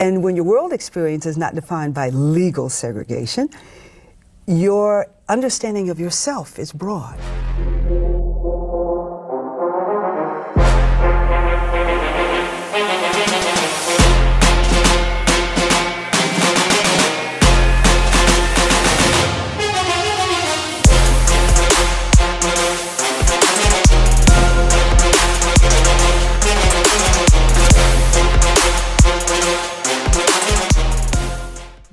And when your world experience is not defined by legal segregation, your understanding of yourself is broad.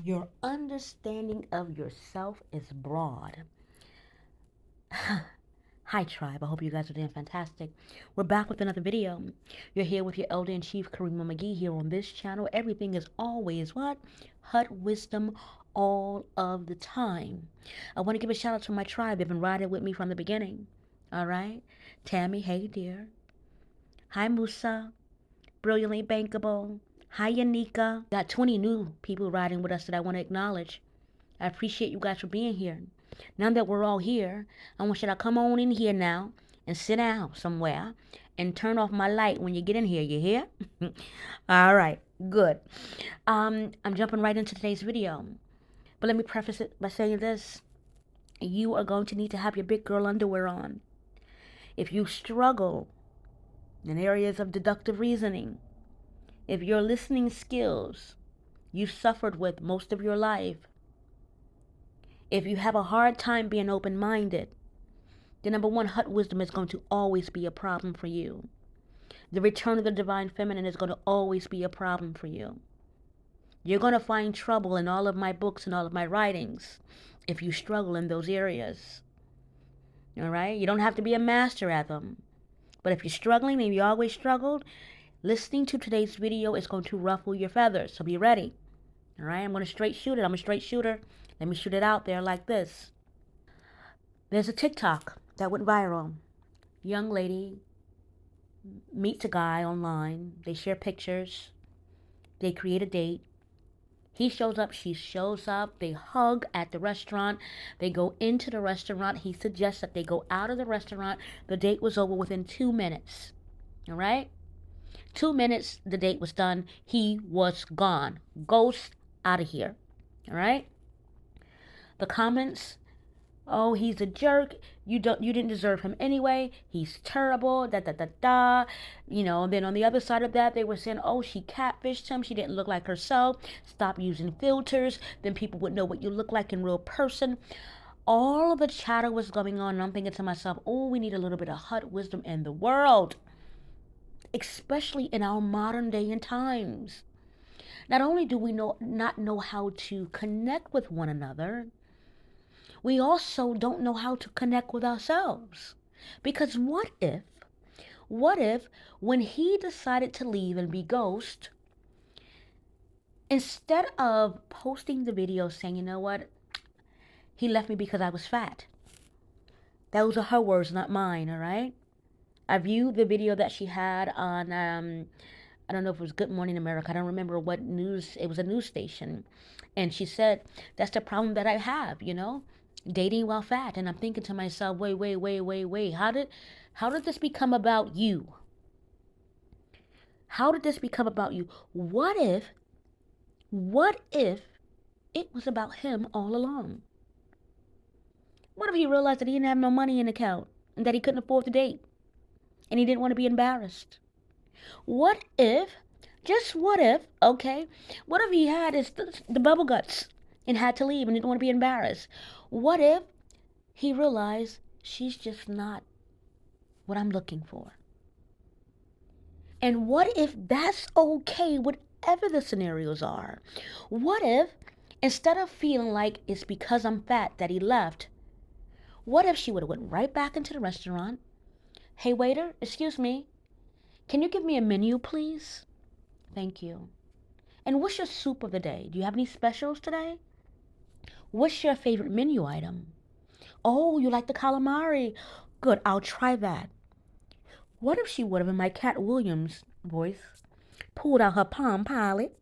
Your understanding of yourself is broad. Hi tribe, I hope you guys are doing fantastic. We're back with another video. You're here with your elder in chief Karima McGee here on this channel. Everything is always what? Hut wisdom all of the time. I want to give a shout out to my tribe. They've been riding with me from the beginning. Alright? Tammy, hey dear. Hi Musa. Brilliantly Bankable. Hi Yanika. Got 20 new people riding with us that I want to acknowledge. I appreciate you guys for being here. Now that we're all here, I want you to come on in here now and sit down somewhere and turn off my light when you get in here. You hear? All right, good. I'm jumping right into today's video. But let me preface it by saying this. You are going to need to have your big girl underwear on. If you struggle in areas of deductive reasoning, if your listening skills you've suffered with most of your life, if you have a hard time being open-minded, the number one, hut wisdom is going to always be a problem for you. The return of the divine feminine is going to always be a problem for you. You're going to find trouble in all of my books and all of my writings if you struggle in those areas. All right? You don't have to be a master at them. But if you're struggling and you always struggled, listening to today's video is going to ruffle your feathers. So be ready. All right? I'm going to straight shoot it. I'm a straight shooter. Let me shoot it out there like this. There's a TikTok that went viral. Young lady meets a guy online. They share pictures. They create a date. He shows up. She shows up. They hug at the restaurant. They go into the restaurant. He suggests that they go out of the restaurant. The date was over within 2 minutes. All right? 2 minutes, the date was done. He was gone. Ghost out of here. All right? The comments, oh, he's a jerk. You didn't deserve him anyway. He's terrible. Da da da da. You know, and then on the other side of that, they were saying, oh, she catfished him. She didn't look like herself. Stop using filters. Then people would know what you look like in real person. All of the chatter was going on, and I'm thinking to myself, oh, we need a little bit of hut wisdom in the world, especially in our modern day and times. Not only do we not know how to connect with one another, we also don't know how to connect with ourselves. Because what if when he decided to leave and be ghost, instead of posting the video saying, you know what, he left me because I was fat. Those are her words, not mine, all right? I viewed the video that she had on, I don't know if it was Good Morning America. I don't remember what news, it was a news station. And she said, that's the problem that I have, you know? Dating while fat. And I'm thinking to myself, wait. How did this become about you? How did this become about you? What if it was about him all along? What if he realized that he didn't have no money in the account and that he couldn't afford to date and he didn't want to be embarrassed? What if, just what if, okay, what if he had the bubble guts and had to leave and didn't want to be embarrassed? What if he realized she's just not what I'm looking for? And what if that's okay, whatever the scenarios are? What if, instead of feeling like it's because I'm fat that he left, what if she would have went right back into the restaurant? Hey, waiter, excuse me. Can you give me a menu, please? Thank you. And what's your soup of the day? Do you have any specials today? What's your favorite menu item? Oh, you like the calamari? Good, I'll try that. What if she would have, in my Cat Williams voice, pulled out her Palm Pilot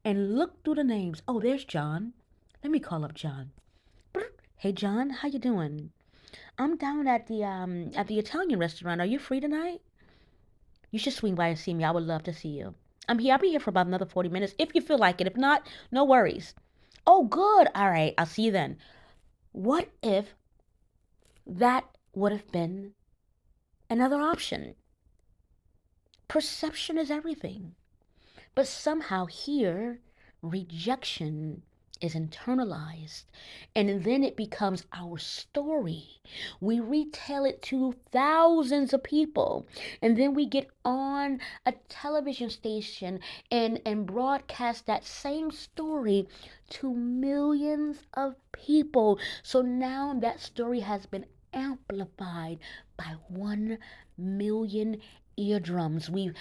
and looked through the names? Oh, there's John. Let me call up John. Hey, John, how you doing? I'm down at the Italian restaurant. Are you free tonight? You should swing by and see me. I would love to see you. I'm here. I'll be here for about another 40 minutes if you feel like it. If not, no worries. Oh, good. All right. I'll see you then. What if that would have been another option? Perception is everything. But somehow here, rejection is internalized. And then it becomes our story. We retell it to thousands of people. And then we get on a television station and broadcast that same story to millions of people. So now that story has been amplified by 1 million eardrums. We've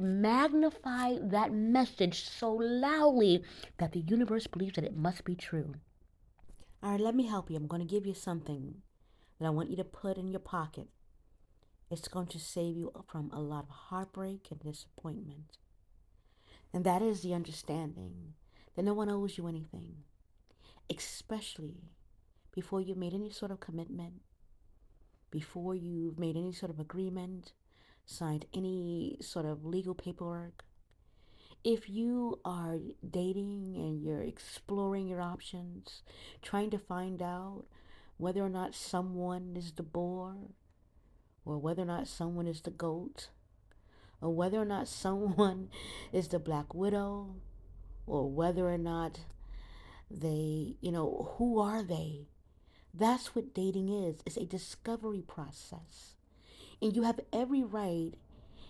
magnified that message so loudly that the universe believes that it must be true. All right, let me help you. I'm going to give you something that I want you to put in your pocket. It's going to save you from a lot of heartbreak and disappointment. And that is the understanding that no one owes you anything, especially before you've made any sort of commitment, before you've made any sort of agreement, signed any sort of legal paperwork. If you are dating and you're exploring your options, trying to find out whether or not someone is the boar, or whether or not someone is the goat, or whether or not someone is the black widow, or whether or not they, who are they? That's what dating is. It's a discovery process. And you have every right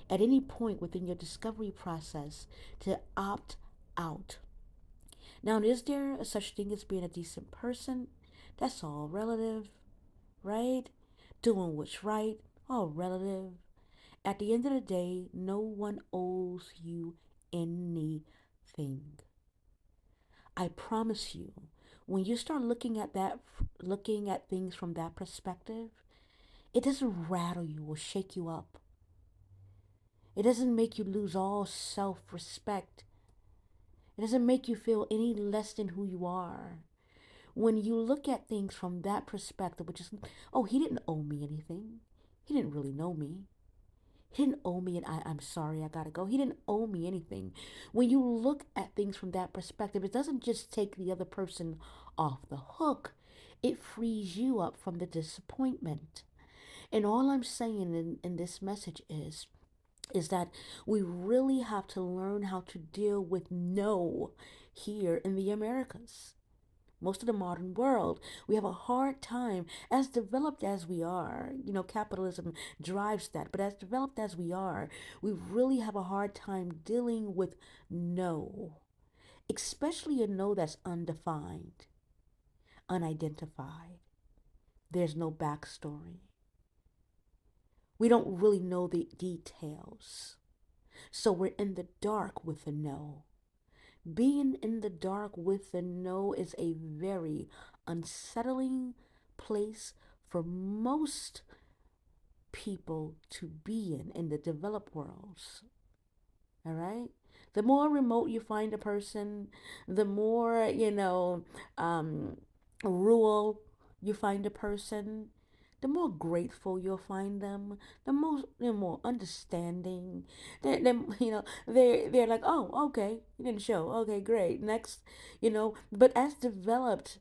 at any point within your discovery process to opt out. Now, is there a such thing as being a decent person? That's all relative, right? Doing what's right, all relative. At the end of the day, no one owes you anything. I promise you, when you start looking at things from that perspective, it doesn't rattle you or shake you up. It doesn't make you lose all self-respect. It doesn't make you feel any less than who you are. When you look at things from that perspective, which is, oh, he didn't owe me anything. He didn't really know me. He didn't owe me, and I'm sorry, I gotta go. He didn't owe me anything. When you look at things from that perspective, it doesn't just take the other person off the hook, it frees you up from the disappointment. And all I'm saying in this message is that we really have to learn how to deal with no here in the Americas. Most of the modern world, we have a hard time, as developed as we are. Capitalism drives that, but as developed as we are, we really have a hard time dealing with no, especially a no that's undefined, unidentified. There's no backstory. We don't really know the details. So we're in the dark with a no. Being in the dark with a no is a very unsettling place for most people to be in the developed worlds. All right? The more remote you find a person, the more, rural you find a person, the more grateful you'll find them, they're more understanding. They're like, oh, okay, you didn't show, okay, great, next, But as developed,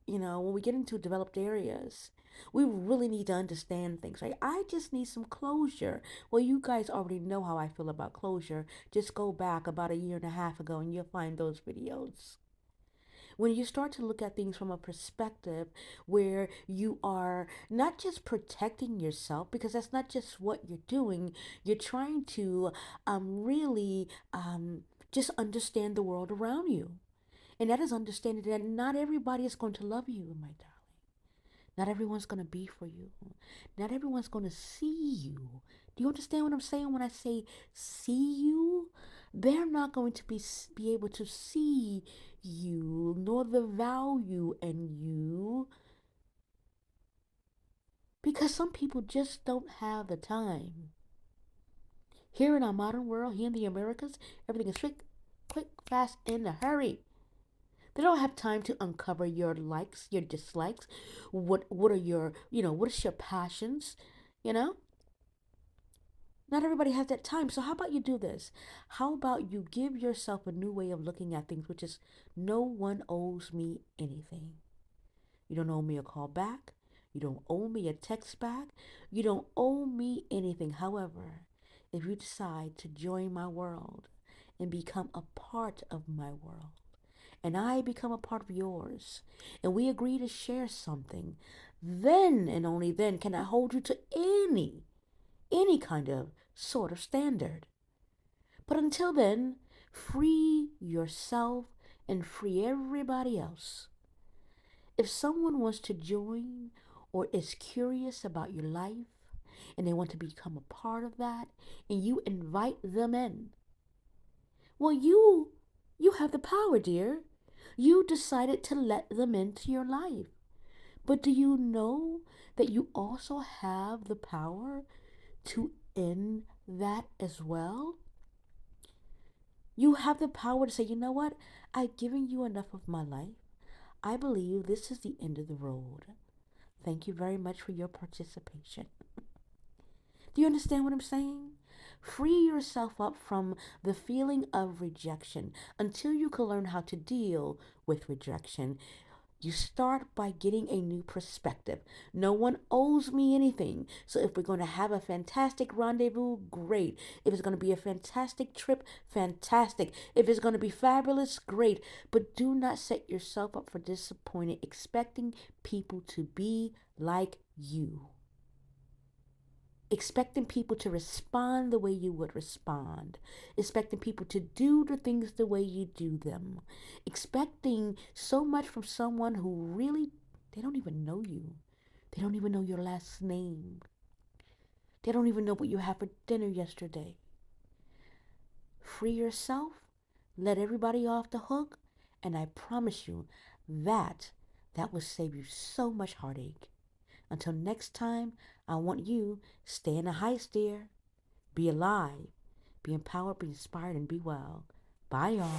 when we get into developed areas, we really need to understand things, right? I just need some closure. Well, you guys already know how I feel about closure. Just go back about a year and a half ago and you'll find those videos. When you start to look at things from a perspective where you are not just protecting yourself, because that's not just what you're doing, you're trying to really just understand the world around you. And that is understanding that not everybody is going to love you, my darling. Not everyone's going to be for you. Not everyone's going to see you. Do you understand what I'm saying when I say see you? They're not going to be able to see you nor the value in you because some people just don't have the time. Here in our modern world, here in the Americas, everything is quick, fast, in a hurry. They don't have time to uncover your likes, your dislikes. What are your, what is your passions, you know? Not everybody has that time. So how about you do this? How about you give yourself a new way of looking at things, which is no one owes me anything. You don't owe me a call back. You don't owe me a text back. You don't owe me anything. However, if you decide to join my world and become a part of my world, and I become a part of yours, and we agree to share something, then and only then can I hold you to any kind of sort of standard. But until then, free yourself and free everybody else. If someone wants to join or is curious about your life and they want to become a part of that and you invite them in, well, you have the power, dear. You decided to let them into your life. But do you know that you also have the power to end that as well? You have the power to say, you know what? I've given you enough of my life. I believe this is the end of the road. Thank you very much for your participation. Do you understand what I'm saying? Free yourself up from the feeling of rejection until you can learn how to deal with rejection. You start by getting a new perspective. No one owes me anything. So if we're going to have a fantastic rendezvous, great. If it's going to be a fantastic trip, fantastic. If it's going to be fabulous, great. But do not set yourself up for disappointment expecting people to be like you. Expecting people to respond the way you would respond, expecting people to do the things the way you do them, expecting so much from someone who really, they don't even know you. They don't even know your last name. They don't even know what you had for dinner yesterday. Free yourself, let everybody off the hook, and I promise you that will save you so much heartache. Until next time, I want you stay in the heights, dear. Be alive, be empowered, be inspired, and be well. Bye, y'all.